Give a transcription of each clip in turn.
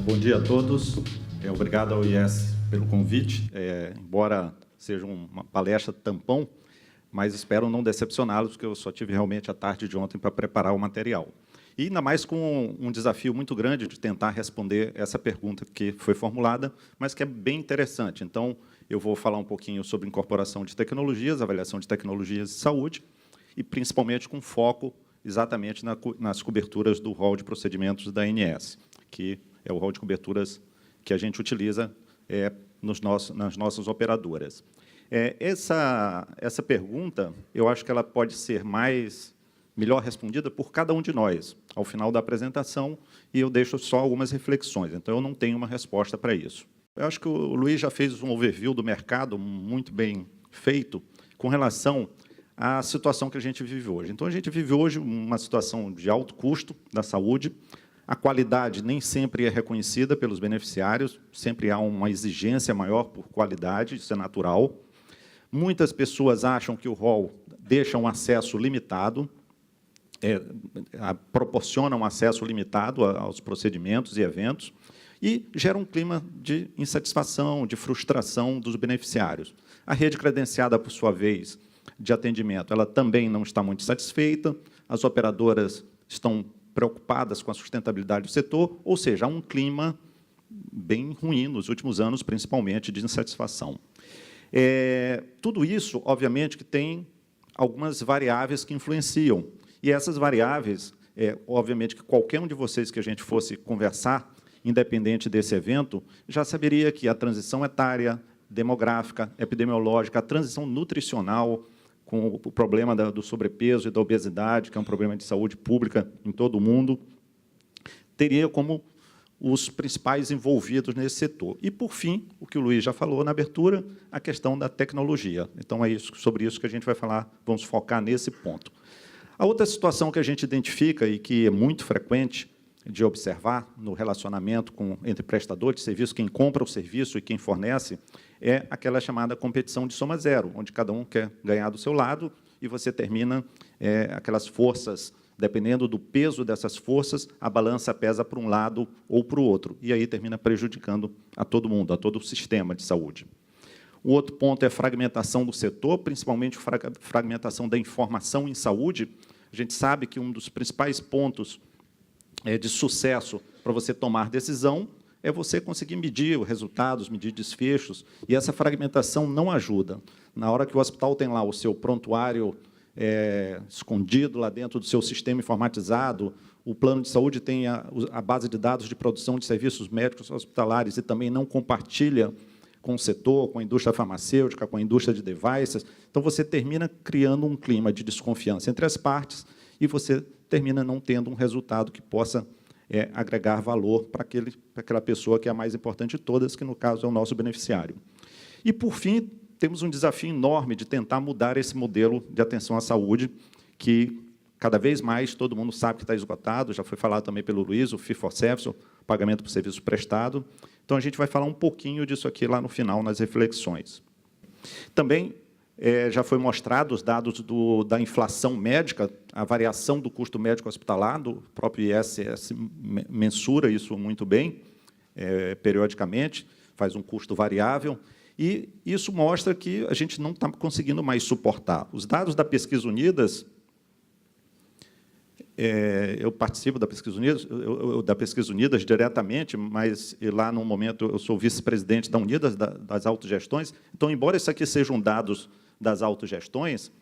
Bom dia a todos. Obrigado ao IES pelo convite. Embora seja uma palestra tampão, mas espero não decepcioná-los, porque eu só tive realmente a tarde de ontem para preparar o material. E ainda mais com um desafio muito grande de tentar responder essa pergunta que foi formulada, mas que é bem interessante. Então, eu vou falar um pouquinho sobre incorporação de tecnologias, avaliação de tecnologias de saúde, e principalmente com foco exatamente nas coberturas do rol de procedimentos da ANS, que é o rol de coberturas que a gente utiliza nas nossas operadoras. Essa pergunta, eu acho que ela pode ser melhor respondida por cada um de nós, ao final da apresentação, e eu deixo só algumas reflexões. Então, eu não tenho uma resposta para isso. Eu acho que o Luiz já fez um overview do mercado muito bem feito com relação à situação que a gente vive hoje. Então, a gente vive hoje uma situação de alto custo da saúde. A qualidade nem sempre é reconhecida pelos beneficiários, sempre há uma exigência maior por qualidade, isso é natural. Muitas pessoas acham que o rol deixa um acesso limitado, proporciona um acesso limitado aos procedimentos e eventos, e gera um clima de insatisfação, de frustração dos beneficiários. A rede credenciada, por sua vez, de atendimento, ela também não está muito satisfeita, as operadoras estão preocupadas com a sustentabilidade do setor, ou seja, há um clima bem ruim nos últimos anos, principalmente de insatisfação. Tudo isso, obviamente, que tem algumas variáveis que influenciam. E essas variáveis, obviamente, que qualquer um de vocês que a gente fosse conversar, independente desse evento, já saberia que a transição etária, demográfica, epidemiológica, a transição nutricional, com o problema do sobrepeso e da obesidade, que é um problema de saúde pública em todo o mundo, teria como os principais envolvidos nesse setor. E, por fim, o que o Luiz já falou na abertura, a questão da tecnologia. Então, sobre isso que a gente vai falar, vamos focar nesse ponto. A outra situação que a gente identifica e que é muito frequente de observar no relacionamento entre prestador de serviço, quem compra o serviço e quem fornece, é aquela chamada competição de soma zero, onde cada um quer ganhar do seu lado e você termina aquelas forças, dependendo do peso dessas forças, a balança pesa para um lado ou para o outro, e aí termina prejudicando a todo mundo, a todo o sistema de saúde. O outro ponto é a fragmentação do setor, principalmente fragmentação da informação em saúde. A gente sabe que um dos principais pontos de sucesso para você tomar decisão é você conseguir medir os resultados, medir desfechos, e essa fragmentação não ajuda. Na hora que o hospital tem lá o seu prontuário escondido lá dentro do seu sistema informatizado, o plano de saúde tem a base de dados de produção de serviços médicos hospitalares e também não compartilha com o setor, com a indústria farmacêutica, com a indústria de devices, então você termina criando um clima de desconfiança entre as partes e você termina não tendo um resultado que possa agregar valor para aquela pessoa que é a mais importante de todas, que, no caso, é o nosso beneficiário. E, por fim, temos um desafio enorme de tentar mudar esse modelo de atenção à saúde, que, cada vez mais, todo mundo sabe que está esgotado, já foi falado também pelo Luiz, o fee for service, o pagamento por serviço prestado. Então, a gente vai falar um pouquinho disso aqui lá no final, nas reflexões. Também já foi mostrado os dados da inflação médica, a variação do custo médico hospitalar, do próprio ISS mensura isso muito bem, periodicamente, faz um custo variável, e isso mostra que a gente não está conseguindo mais suportar. Os dados da Pesquisa Unidas, eu participo da Pesquisa Unidas diretamente, mas lá, no momento, eu sou vice-presidente da Unidas, das autogestões. Então, embora isso aqui sejam dados das autogestões,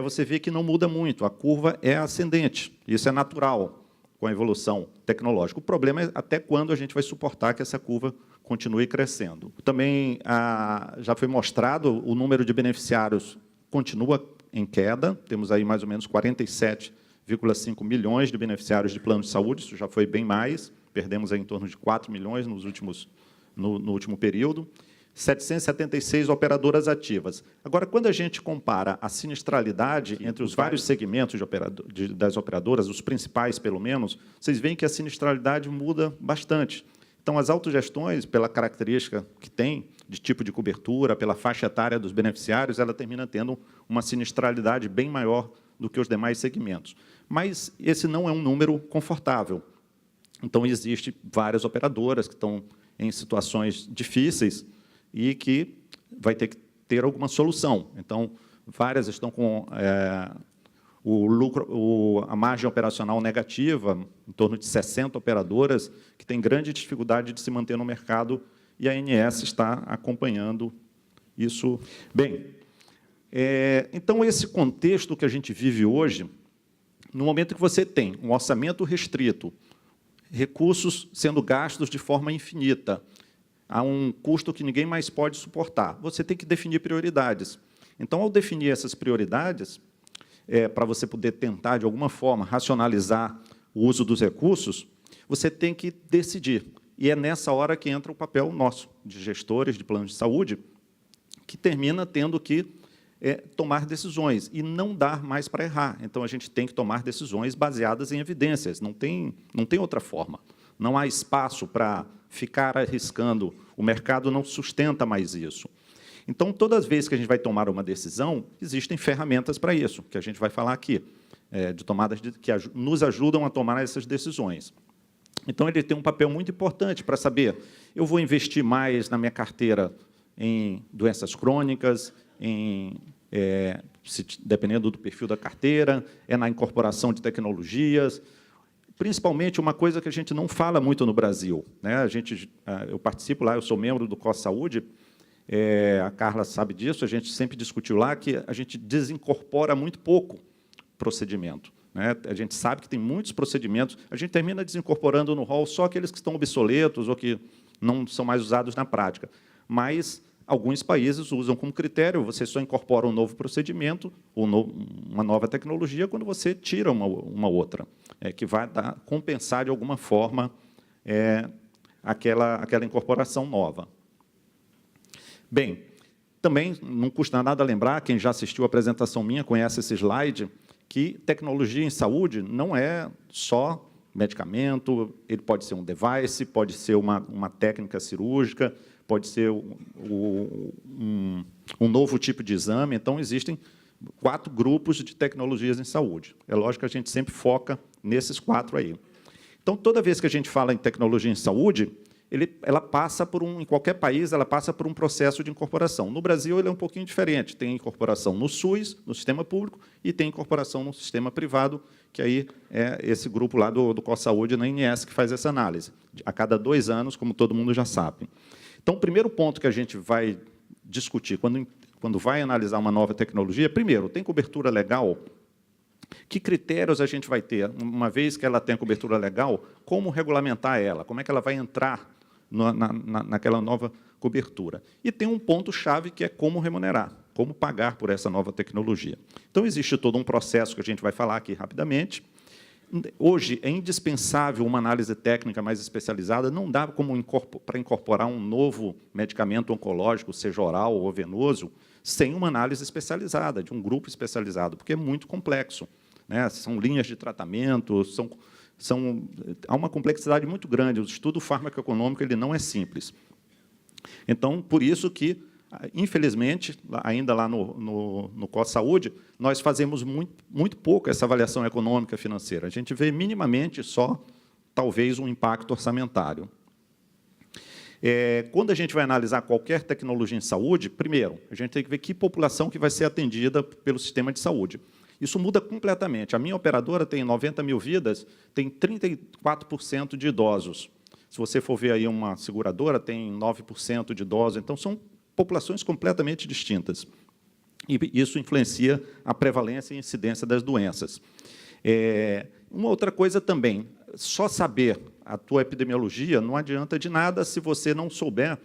você vê que não muda muito, a curva é ascendente, isso é natural com a evolução tecnológica. O problema é até quando a gente vai suportar que essa curva continue crescendo. Também já foi mostrado, o número de beneficiários continua em queda, temos aí mais ou menos 47,5 milhões de beneficiários de plano de saúde, isso já foi bem mais, perdemos aí em torno de 4 milhões no último período, 776 operadoras ativas. Agora, quando a gente compara a sinistralidade entre os vários segmentos das operadoras, os principais, pelo menos, vocês veem que a sinistralidade muda bastante. Então, as autogestões, pela característica que tem, de tipo de cobertura, pela faixa etária dos beneficiários, ela termina tendo uma sinistralidade bem maior do que os demais segmentos. Mas esse não é um número confortável. Então, existem várias operadoras que estão em situações difíceis e que vai ter que ter alguma solução. Então, várias estão com a margem operacional negativa, em torno de 60 operadoras, que têm grande dificuldade de se manter no mercado, e a ANS está acompanhando isso bem. Então, esse contexto que a gente vive hoje, no momento que você tem um orçamento restrito, recursos sendo gastos de forma infinita, a um custo que ninguém mais pode suportar, você tem que definir prioridades. Então, ao definir essas prioridades, para você poder tentar, de alguma forma, racionalizar o uso dos recursos, você tem que decidir. E é nessa hora que entra o papel nosso, de gestores de planos de saúde, que termina tendo que tomar decisões e não dar mais para errar. Então, a gente tem que tomar decisões baseadas em evidências, não tem outra forma. Não há espaço para ficar arriscando, o mercado não sustenta mais isso. Então, todas as vezes que a gente vai tomar uma decisão, existem ferramentas para isso, que a gente vai falar aqui, de tomadas que nos ajudam a tomar essas decisões. Então, ele tem um papel muito importante para saber, eu vou investir mais na minha carteira em doenças crônicas, dependendo do perfil da carteira, na incorporação de tecnologias, principalmente uma coisa que a gente não fala muito no Brasil, né? Eu participo lá, eu sou membro do COS Saúde, a Carla sabe disso, a gente sempre discutiu lá que a gente desincorpora muito pouco procedimento, né? A gente sabe que tem muitos procedimentos, a gente termina desincorporando no rol só aqueles que estão obsoletos ou que não são mais usados na prática. Mas alguns países usam como critério, você só incorpora um novo procedimento, ou uma nova tecnologia, quando você tira uma outra, que vai compensar, de alguma forma, aquela incorporação nova. Bem, também não custa nada lembrar, quem já assistiu a apresentação minha conhece esse slide, que tecnologia em saúde não é só medicamento, ele pode ser um device, pode ser uma técnica cirúrgica, pode ser um novo tipo de exame. Então, existem 4 grupos de tecnologias em saúde. É lógico que a gente sempre foca nesses 4 aí. Então, toda vez que a gente fala em tecnologia em saúde, ela passa em qualquer país, ela passa por um processo de incorporação. No Brasil, ele é um pouquinho diferente. Tem incorporação no SUS, no sistema público, e tem incorporação no sistema privado, que aí é esse grupo lá do COS Saúde, na ANS, que faz essa análise, a cada 2 anos, como todo mundo já sabe. Então, o primeiro ponto que a gente vai discutir quando vai analisar uma nova tecnologia, primeiro, tem cobertura legal? Que critérios a gente vai ter? Uma vez que ela tem a cobertura legal, como regulamentar ela? Como é que ela vai entrar naquela nova cobertura? E tem um ponto-chave, que é como remunerar, como pagar por essa nova tecnologia. Então, existe todo um processo que a gente vai falar aqui rapidamente. Hoje, é indispensável uma análise técnica mais especializada, não dá para incorporar um novo medicamento oncológico, seja oral ou venoso, sem uma análise especializada, de um grupo especializado, porque é muito complexo, né? São linhas de tratamento, há uma complexidade muito grande, o estudo farmacoeconômico ele não é simples. Então, por isso que, infelizmente, ainda lá no COS Saúde, nós fazemos muito pouco essa avaliação econômica financeira. A gente vê minimamente só, talvez, um impacto orçamentário. Quando a gente vai analisar qualquer tecnologia em saúde, primeiro, a gente tem que ver que população que vai ser atendida pelo sistema de saúde. Isso muda completamente. A minha operadora tem 90 mil vidas, tem 34% de idosos. Se você for ver aí uma seguradora, tem 9% de idosos. Então, são populações completamente distintas. E isso influencia a prevalência e incidência das doenças. Uma outra coisa também, só saber a tua epidemiologia não adianta de nada se você não souber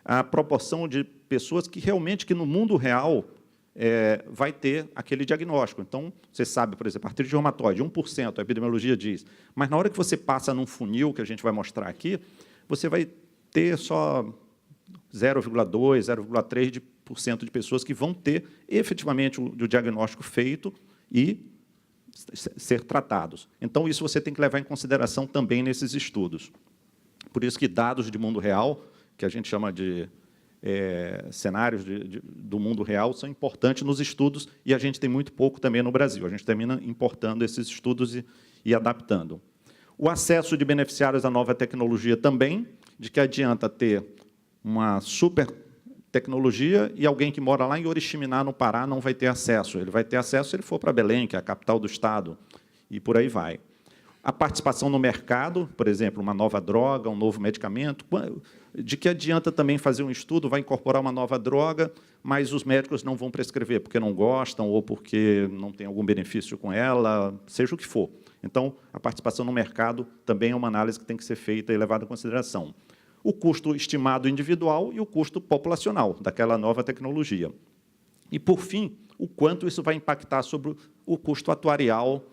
a proporção de pessoas que realmente, no mundo real, vai ter aquele diagnóstico. Então, você sabe, por exemplo, artrite reumatoide, 1%, a epidemiologia diz. Mas, na hora que você passa num funil, que a gente vai mostrar aqui, você vai ter só 0,2%, 0,3% de pessoas que vão ter efetivamente o diagnóstico feito e ser tratados. Então, isso você tem que levar em consideração também nesses estudos. Por isso que dados de mundo real, que a gente chama de cenários do mundo real, são importantes nos estudos, e a gente tem muito pouco também no Brasil. A gente termina importando esses estudos e adaptando. O acesso de beneficiários à nova tecnologia também, de que adianta ter uma super tecnologia e alguém que mora lá em Oriximiná, no Pará, não vai ter acesso. Ele vai ter acesso se ele for para Belém, que é a capital do estado, e por aí vai. A participação no mercado, por exemplo, uma nova droga, um novo medicamento, de que adianta também fazer um estudo, vai incorporar uma nova droga, mas os médicos não vão prescrever porque não gostam ou porque não tem algum benefício com ela, seja o que for. Então, a participação no mercado também é uma análise que tem que ser feita e levada em consideração. O custo estimado individual e o custo populacional daquela nova tecnologia. E, por fim, o quanto isso vai impactar sobre o custo atuarial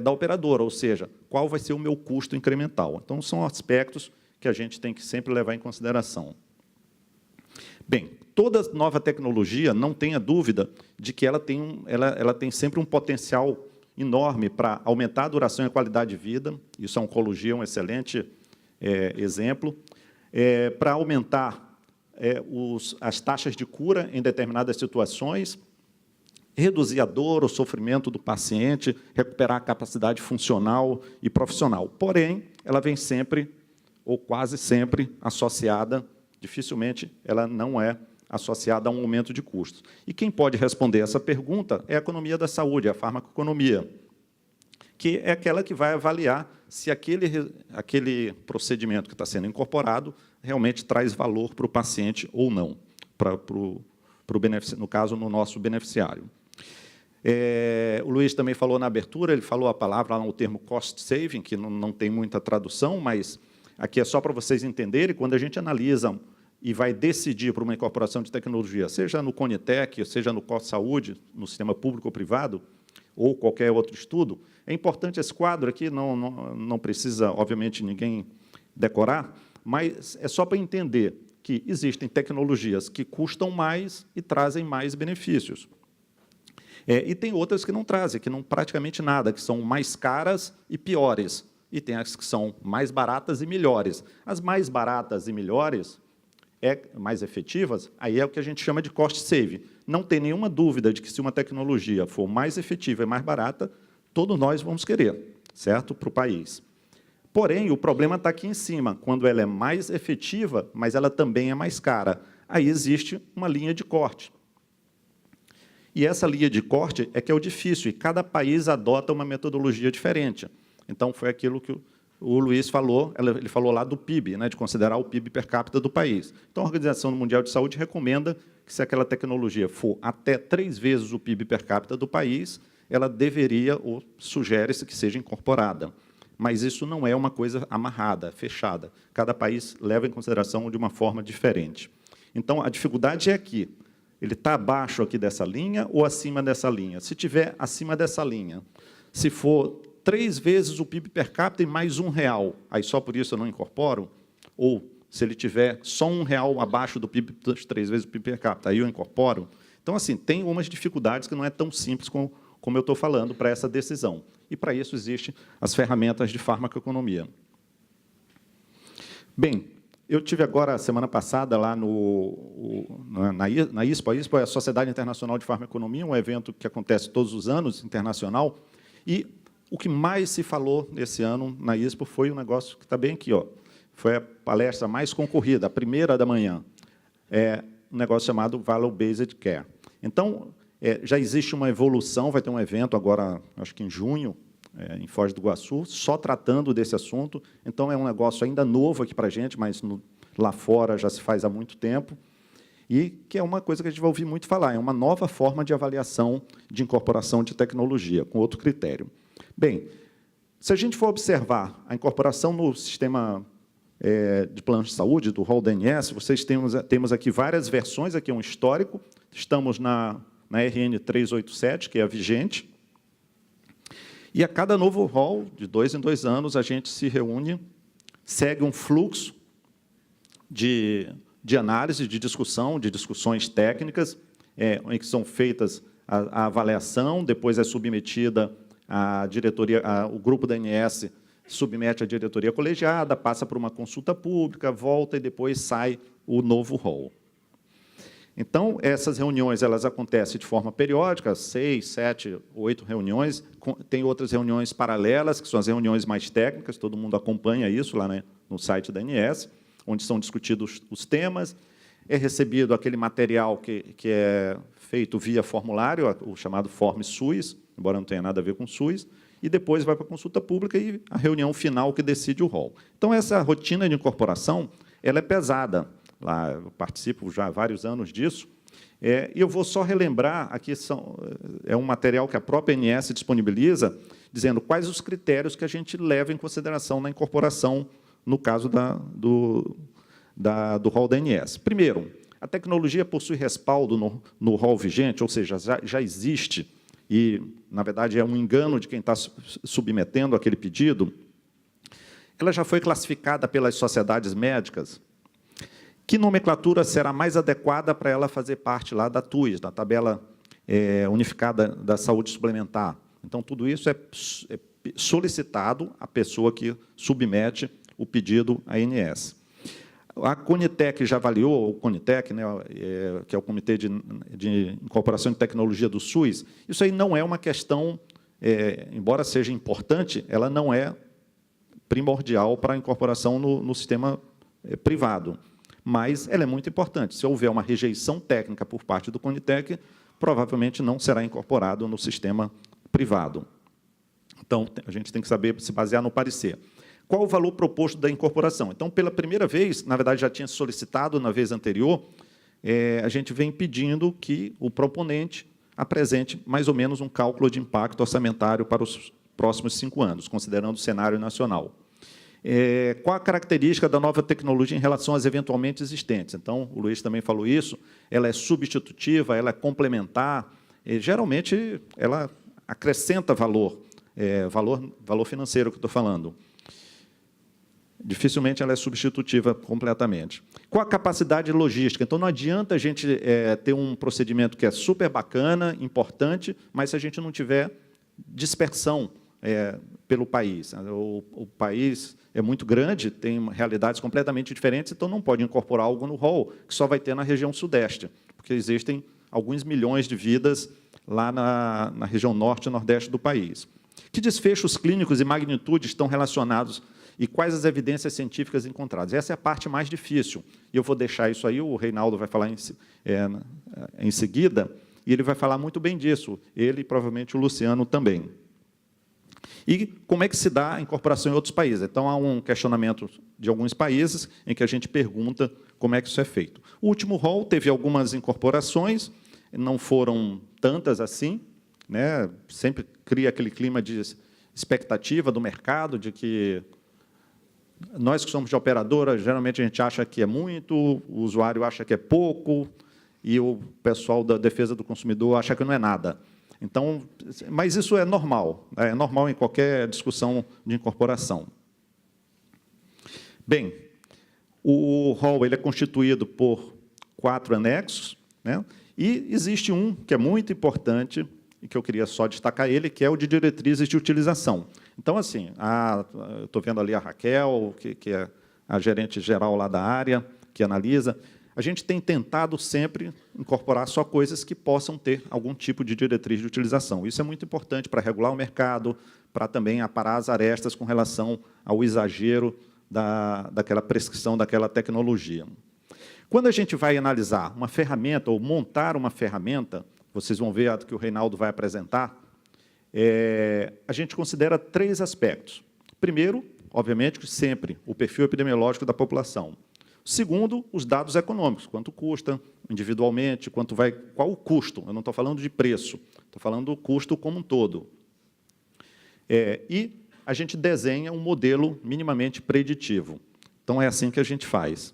da operadora, ou seja, qual vai ser o meu custo incremental. Então, são aspectos que a gente tem que sempre levar em consideração. Bem, toda nova tecnologia, não tenha dúvida de que ela tem sempre um potencial enorme para aumentar a duração e a qualidade de vida. Isso a oncologia é um excelente exemplo. Para aumentar as taxas de cura em determinadas situações, reduzir a dor, o sofrimento do paciente, recuperar a capacidade funcional e profissional. Porém, ela vem sempre, ou quase sempre, associada, dificilmente ela não é associada a um aumento de custos. E quem pode responder essa pergunta é a economia da saúde, a farmacoeconomia, que é aquela que vai avaliar se aquele procedimento que está sendo incorporado realmente traz valor para o paciente ou não, no caso, no nosso beneficiário. O Luiz também falou na abertura, ele falou a palavra, o termo cost saving, que não tem muita tradução, mas aqui é só para vocês entenderem, quando a gente analisa e vai decidir por uma incorporação de tecnologia, seja no Conitec, seja no COSAúde, no sistema público ou privado, ou qualquer outro estudo, é importante esse quadro aqui, não precisa, obviamente, ninguém decorar, mas é só para entender que existem tecnologias que custam mais e trazem mais benefícios. E tem outras que não trazem, que não praticamente nada, que são mais caras e piores. E tem as que são mais baratas e melhores. As mais baratas e melhores, mais efetivas, aí é o que a gente chama de cost saving. Não tem nenhuma dúvida de que, se uma tecnologia for mais efetiva e mais barata, todos nós vamos querer, certo? Para o país. Porém, o problema está aqui em cima, quando ela é mais efetiva, mas ela também é mais cara. Aí existe uma linha de corte. E essa linha de corte é que é o difícil, e cada país adota uma metodologia diferente. Então, foi aquilo que o Luiz falou, ele falou lá do PIB, né, de considerar o PIB per capita do país. Então, a Organização Mundial de Saúde recomenda que, se aquela tecnologia for até 3 vezes o PIB per capita do país, ela deveria, ou sugere-se que seja incorporada. Mas isso não é uma coisa amarrada, fechada. Cada país leva em consideração de uma forma diferente. Então, a dificuldade é aqui. Ele está abaixo aqui dessa linha ou acima dessa linha? Se estiver acima dessa linha, se for 3 vezes o PIB per capita e mais R$1, aí só por isso eu não incorporo? Ou, se ele tiver só R$1 abaixo do PIB, 3 vezes o PIB per capita, aí eu incorporo? Então, assim, tem umas dificuldades que não é tão simples como eu estou falando para essa decisão. E, para isso, existem as ferramentas de farmacoeconomia. Bem, eu tive agora, semana passada, lá na ISPO. A ISPO é a Sociedade Internacional de Farmacoeconomia, um evento que acontece todos os anos, internacional, e o que mais se falou nesse ano na ISPO foi um negócio que está bem aqui, ó. Foi a palestra mais concorrida, a primeira da manhã. Um negócio chamado Value-Based Care. Então, já existe uma evolução, vai ter um evento agora, acho que em junho, em Foz do Iguaçu, só tratando desse assunto. Então, é um negócio ainda novo aqui para a gente, mas lá fora já se faz há muito tempo, e que é uma coisa que a gente vai ouvir muito falar, é uma nova forma de avaliação de incorporação de tecnologia, com outro critério. Bem, se a gente for observar a incorporação no sistema de plano de saúde, do rol DNS, temos aqui várias versões, aqui é um histórico, estamos na RN 387, que é a vigente, e a cada novo rol, de 2 em 2 anos, a gente se reúne, segue um fluxo de análise, de discussão, de discussões técnicas, em que são feitas a avaliação, depois é submetida à diretoria, o grupo da ANS submete à diretoria colegiada, passa por uma consulta pública, volta e depois sai o novo rol. Então, essas reuniões elas acontecem de forma periódica, 6, 7, 8 reuniões. Tem outras reuniões paralelas, que são as reuniões mais técnicas, todo mundo acompanha isso lá, né, no site da ANS, onde são discutidos os temas. É recebido aquele material que é feito via formulário, o chamado Form SUS, embora não tenha nada a ver com SUS, e depois vai para a consulta pública e a reunião final que decide o rol. Então, essa rotina de incorporação ela é pesada. Lá, eu participo já há vários anos disso, e eu vou só relembrar, aqui é um material que a própria ANS disponibiliza, dizendo quais os critérios que a gente leva em consideração na incorporação, no caso do rol da ANS. Primeiro, a tecnologia possui respaldo no rol vigente, ou seja, já existe, e, na verdade, é um engano de quem está submetendo aquele pedido. Ela já foi classificada pelas sociedades médicas. Que nomenclatura será mais adequada para ela fazer parte lá da TUS, da Tabela Unificada da Saúde Suplementar? Então, tudo isso é solicitado à pessoa que submete o pedido à ANS. A Conitec já avaliou, o Conitec, né, que é o Comitê de Incorporação de Tecnologia do SUS, isso aí não é uma questão, embora seja importante, ela não é primordial para a incorporação no sistema privado. Mas ela é muito importante. Se houver uma rejeição técnica por parte do Conitec, provavelmente não será incorporado no sistema privado. Então, a gente tem que saber se basear no parecer. Qual o valor proposto da incorporação? Então, pela primeira vez, na verdade, já tinha solicitado na vez anterior, a gente vem pedindo que o proponente apresente mais ou menos um cálculo de impacto orçamentário para os próximos 5 anos, considerando o cenário nacional. Qual a característica da nova tecnologia em relação às eventualmente existentes? Então, o Luiz também falou isso, ela é substitutiva, ela é complementar, geralmente ela acrescenta valor, valor financeiro que eu estou falando. Dificilmente ela é substitutiva completamente. Qual a capacidade logística? Então, não adianta a gente ter um procedimento que é super bacana, importante, mas se a gente não tiver dispersão pelo país. O país é muito grande, tem realidades completamente diferentes, então não pode incorporar algo no rol que só vai ter na região sudeste, porque existem alguns milhões de vidas lá na região norte e nordeste do país. Que desfechos clínicos e magnitude estão relacionados e quais as evidências científicas encontradas? Essa é a parte mais difícil, e eu vou deixar isso aí, o Reinaldo vai falar em seguida, e ele vai falar muito bem disso, ele e provavelmente o Luciano também. E como é que se dá a incorporação em outros países? Então, há um questionamento de alguns países em que a gente pergunta como é que isso é feito. O último rol teve algumas incorporações, não foram tantas assim, né? Sempre cria aquele clima de expectativa do mercado, de que nós que somos de operadora, geralmente a gente acha que é muito, o usuário acha que é pouco, e o pessoal da defesa do consumidor acha que não é nada. Então, mas isso é normal em qualquer discussão de incorporação. Bem, o rol ele é constituído por 4 anexos, né? E existe um que é muito importante, e que eu queria só destacar ele, que é o de diretrizes de utilização. Então, assim, eu estou vendo ali a Raquel, que é a gerente geral lá da área, que analisa. A gente tem tentado sempre incorporar só coisas que possam ter algum tipo de diretriz de utilização. Isso é muito importante para regular o mercado, para também aparar as arestas com relação ao exagero daquela prescrição, daquela tecnologia. Quando a gente vai analisar uma ferramenta ou montar uma ferramenta, vocês vão ver a que o Reinaldo vai apresentar, a gente considera 3 aspectos. Primeiro, obviamente, sempre o perfil epidemiológico da população. Segundo, os dados econômicos, quanto custa individualmente, qual o custo, eu não estou falando de preço, estou falando do custo como um todo. E a gente desenha um modelo minimamente preditivo. Então, é assim que a gente faz.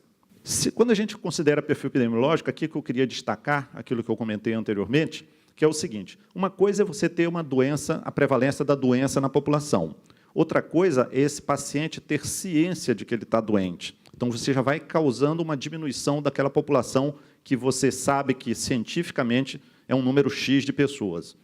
Quando a gente considera perfil epidemiológico, aqui que eu queria destacar, aquilo que eu comentei anteriormente, que é o seguinte, uma coisa é você ter uma doença, a prevalência da doença na população. Outra coisa é esse paciente ter ciência de que ele está doente. Então, você já vai causando uma diminuição daquela população que você sabe que, cientificamente, é um número X de pessoas.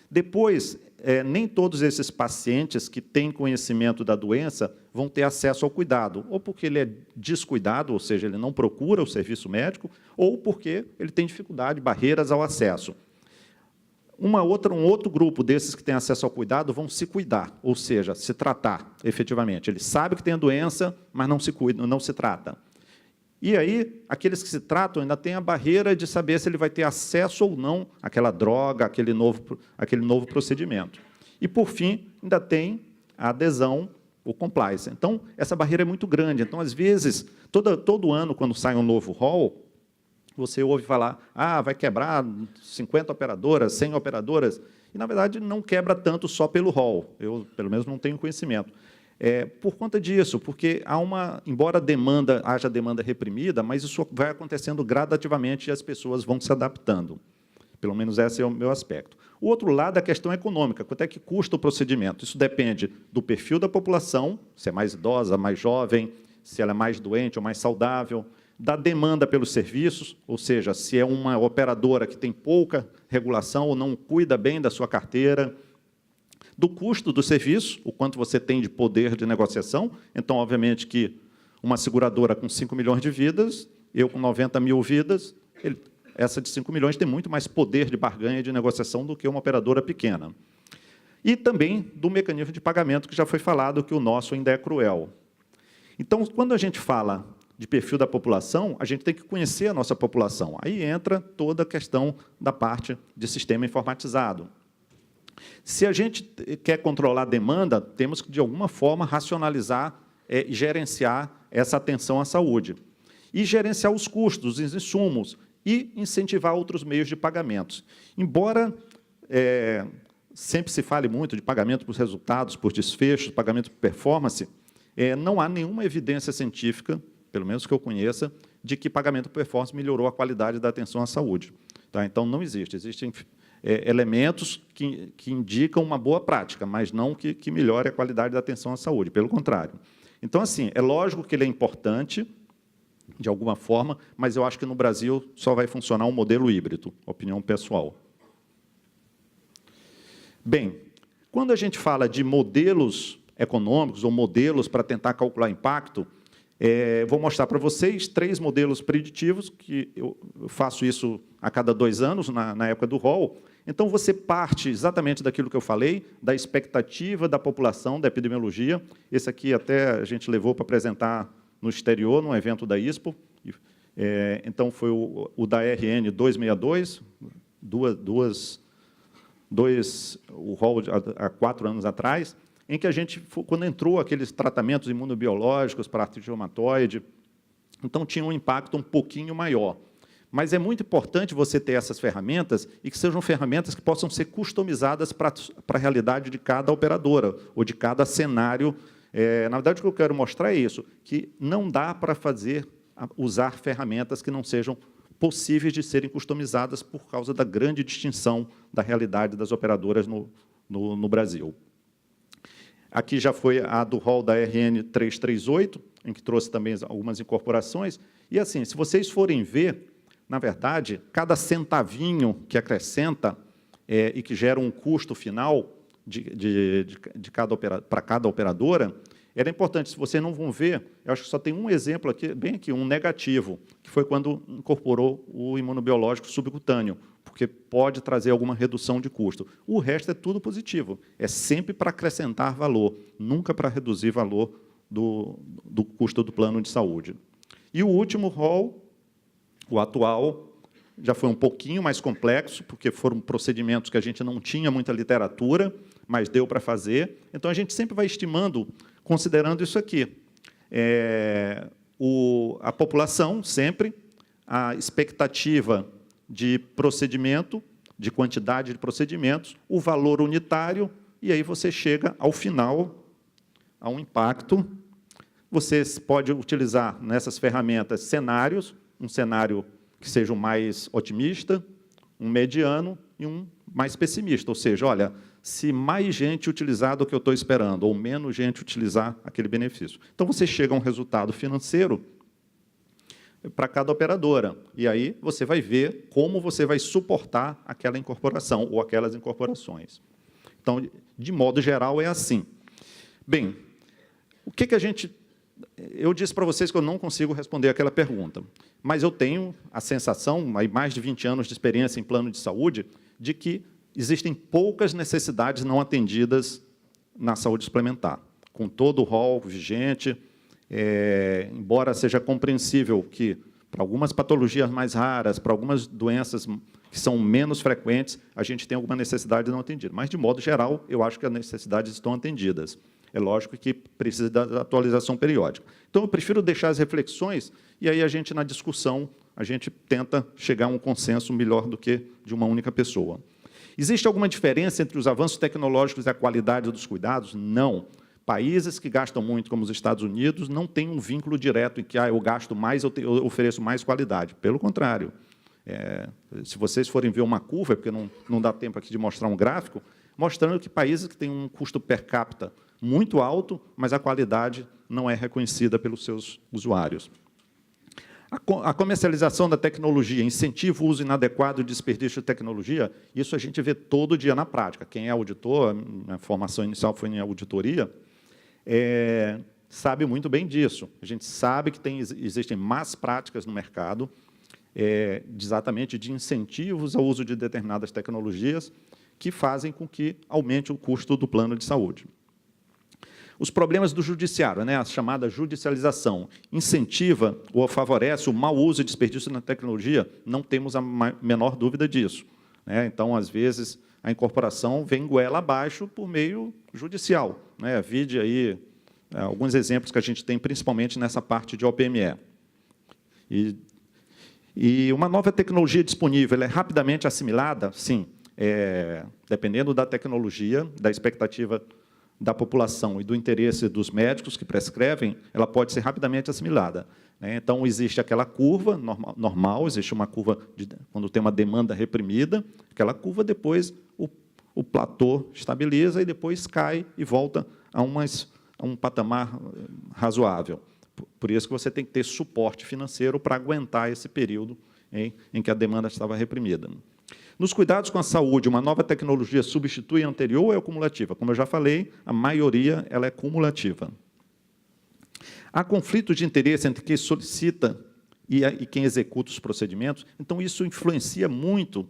Depois, nem todos esses pacientes que têm conhecimento da doença vão ter acesso ao cuidado, ou porque ele é descuidado, ou seja, ele não procura o serviço médico, ou porque ele tem dificuldade, barreiras ao acesso. Um outro grupo desses que têm acesso ao cuidado vão se cuidar, ou seja, se tratar efetivamente. Ele sabe que tem a doença, mas não se cuida, não se trata. E aí, aqueles que se tratam ainda têm a barreira de saber se ele vai ter acesso ou não àquela droga, àquele novo procedimento. E, por fim, ainda tem a adesão, o compliance. Então, essa barreira é muito grande. Então, às vezes, todo ano, quando sai um novo rol, você ouve falar, vai quebrar 50 operadoras, 100 operadoras, e, na verdade, não quebra tanto só pelo rol. Eu, pelo menos, não tenho conhecimento. Por conta disso, porque embora haja demanda reprimida, mas isso vai acontecendo gradativamente e as pessoas vão se adaptando. Pelo menos esse é o meu aspecto. O outro lado é a questão econômica, quanto é que custa o procedimento. Isso depende do perfil da população, se é mais idosa, mais jovem, se ela é mais doente ou mais saudável, da demanda pelos serviços, ou seja, se é uma operadora que tem pouca regulação ou não cuida bem da sua carteira, do custo do serviço, o quanto você tem de poder de negociação. Então, obviamente, que uma seguradora com 5 milhões de vidas, eu com 90 mil vidas, essa de 5 milhões tem muito mais poder de barganha e de negociação do que uma operadora pequena. E também do mecanismo de pagamento, que já foi falado, que o nosso ainda é cruel. Então, quando a gente fala de perfil da população, a gente tem que conhecer a nossa população. Aí entra toda a questão da parte de sistema informatizado. Se a gente quer controlar a demanda, temos que, de alguma forma, racionalizar e gerenciar essa atenção à saúde. E gerenciar os custos, os insumos, e incentivar outros meios de pagamentos. Embora sempre se fale muito de pagamento por resultados, por desfechos, pagamento por performance, não há nenhuma evidência científica, pelo menos que eu conheça, de que pagamento por performance melhorou a qualidade da atenção à saúde. Tá? Então, não existe. Existem elementos que indicam uma boa prática, mas não que melhore a qualidade da atenção à saúde, pelo contrário. Então, assim, é lógico que ele é importante, de alguma forma, mas eu acho que no Brasil só vai funcionar um modelo híbrido, opinião pessoal. Bem, quando a gente fala de modelos econômicos ou modelos para tentar calcular impacto, vou mostrar para vocês 3 modelos preditivos, que eu faço isso a cada 2 anos, na época do rol. Então, você parte exatamente daquilo que eu falei, da expectativa da população, da epidemiologia. Esse aqui até a gente levou para apresentar no exterior, num evento da ISPO. Então, foi o da RN 262, o rol há 4 anos atrás, em que a gente, quando entrou aqueles tratamentos imunobiológicos para artrite reumatoide, então tinha um impacto um pouquinho maior. Mas é muito importante você ter essas ferramentas e que sejam ferramentas que possam ser customizadas para a realidade de cada operadora ou de cada cenário. Na verdade, o que eu quero mostrar é isso, que não dá para usar ferramentas que não sejam possíveis de serem customizadas por causa da grande distinção da realidade das operadoras no Brasil. Aqui já foi a do rol da RN 338, em que trouxe também algumas incorporações. E, assim, se vocês forem ver, na verdade, cada centavinho que acrescenta e que gera um custo final para cada operadora, era importante. Se vocês não vão ver, eu acho que só tem um exemplo aqui, bem aqui, um negativo, que foi quando incorporou o imunobiológico subcutâneo, porque pode trazer alguma redução de custo. O resto é tudo positivo, é sempre para acrescentar valor, nunca para reduzir valor do custo do plano de saúde. E o último rol, o atual, já foi um pouquinho mais complexo, porque foram procedimentos que a gente não tinha muita literatura, mas deu para fazer. Então, a gente sempre vai estimando, considerando isso aqui. A população, sempre, a expectativa de procedimento, de quantidade de procedimentos, o valor unitário, e aí você chega, ao final, a um impacto. Você pode utilizar, nessas ferramentas, cenários, um cenário que seja o mais otimista, um mediano e um mais pessimista. Ou seja, olha, se mais gente utilizar do que eu estou esperando, ou menos gente utilizar aquele benefício. Então, você chega a um resultado financeiro para cada operadora. E aí você vai ver como você vai suportar aquela incorporação ou aquelas incorporações. Então, Então, de modo geral, é assim. Bem, o que a gente... Eu disse para vocês que eu não consigo responder aquela pergunta, mas eu tenho a sensação, aí mais de 20 anos de experiência em plano de saúde, de que existem poucas necessidades não atendidas na saúde suplementar. Com todo o rol vigente, embora seja compreensível que, para algumas patologias mais raras, para algumas doenças que são menos frequentes, a gente tem alguma necessidade não atendida. Mas, de modo geral, eu acho que as necessidades estão atendidas. É lógico que precisa da atualização periódica. Então, eu prefiro deixar as reflexões e aí a gente, na discussão, a gente tenta chegar a um consenso melhor do que de uma única pessoa. Existe alguma diferença entre os avanços tecnológicos e a qualidade dos cuidados? Não. Países que gastam muito, como os Estados Unidos, não têm um vínculo direto em que eu gasto mais, eu ofereço mais qualidade. Pelo contrário. Se vocês forem ver uma curva, porque não dá tempo aqui de mostrar um gráfico, mostrando que países que têm um custo per capita muito alto, mas a qualidade não é reconhecida pelos seus usuários. A comercialização da tecnologia, incentiva o uso inadequado e desperdício de tecnologia, isso a gente vê todo dia na prática. Quem é auditor, a formação inicial foi em auditoria, sabe muito bem disso. A gente sabe que existem más práticas no mercado, exatamente de incentivos ao uso de determinadas tecnologias que fazem com que aumente o custo do plano de saúde. Os problemas do judiciário, a chamada judicialização, incentiva ou favorece o mau uso e desperdício na tecnologia? Não temos a menor dúvida disso. Então, às vezes, a incorporação vem goela abaixo por meio judicial. Vide aí alguns exemplos que a gente tem, principalmente nessa parte de OPME. E uma nova tecnologia disponível, é rapidamente assimilada? Sim. Dependendo da tecnologia, da expectativa da população e do interesse dos médicos que prescrevem, ela pode ser rapidamente assimilada. Então, existe aquela curva normal, existe uma curva quando tem uma demanda reprimida, aquela curva, depois o platô estabiliza e depois cai e volta a um patamar razoável. Por isso que você tem que ter suporte financeiro para aguentar esse período em que a demanda estava reprimida. Nos cuidados com a saúde, uma nova tecnologia substitui a anterior ou é cumulativa? Como eu já falei, a maioria ela é cumulativa. Há conflito de interesse entre quem solicita e quem executa os procedimentos, então isso influencia muito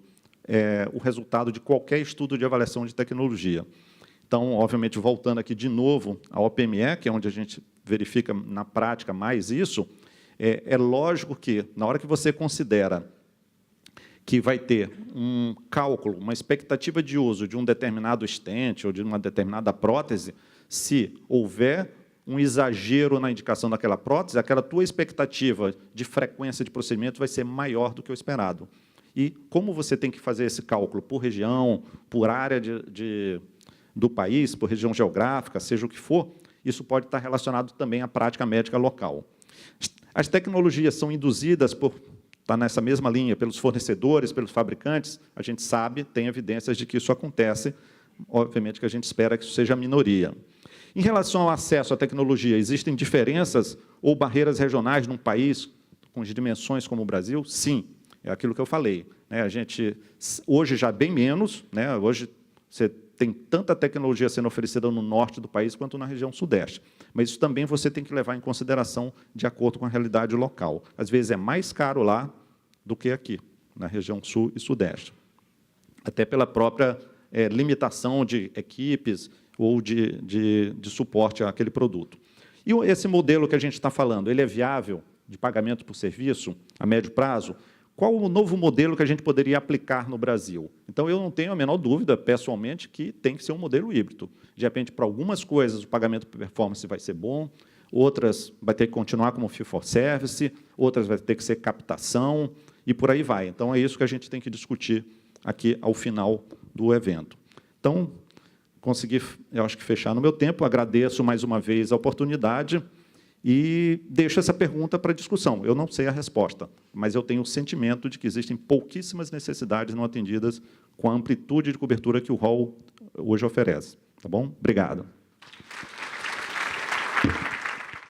o resultado de qualquer estudo de avaliação de tecnologia. Então, obviamente, voltando aqui de novo à OPME, que é onde a gente verifica na prática mais isso, é lógico que, na hora que você considera que vai ter um cálculo, uma expectativa de uso de um determinado stent ou de uma determinada prótese, se houver um exagero na indicação daquela prótese, aquela tua expectativa de frequência de procedimento vai ser maior do que o esperado. E como você tem que fazer esse cálculo por região, por área do país, por região geográfica, seja o que for, isso pode estar relacionado também à prática médica local. As tecnologias são induzidas está nessa mesma linha, pelos fornecedores, pelos fabricantes, a gente sabe, tem evidências de que isso acontece, obviamente que a gente espera que isso seja a minoria. Em relação ao acesso à tecnologia, existem diferenças ou barreiras regionais num país com dimensões como o Brasil? Sim, é aquilo que eu falei. A gente, hoje já bem menos, hoje você tem tanta tecnologia sendo oferecida no norte do país quanto na região sudeste. Mas isso também você tem que levar em consideração de acordo com a realidade local. Às vezes é mais caro lá do que aqui, na região sul e sudeste. Até pela própria limitação de equipes ou de suporte àquele produto. E esse modelo que a gente está falando, ele é viável de pagamento por serviço a médio prazo? Qual o novo modelo que a gente poderia aplicar no Brasil? Então, eu não tenho a menor dúvida, pessoalmente, que tem que ser um modelo híbrido. De repente, para algumas coisas, o pagamento por performance vai ser bom, outras vai ter que continuar como fee for service, outras vai ter que ser captação, e por aí vai. Então, é isso que a gente tem que discutir aqui ao final do evento. Então, consegui, eu acho que, fechar no meu tempo. Agradeço mais uma vez a oportunidade e deixo essa pergunta para discussão. Eu não sei a resposta, mas eu tenho o sentimento de que existem pouquíssimas necessidades não atendidas com a amplitude de cobertura que o rol hoje oferece. Tá bom? Obrigado.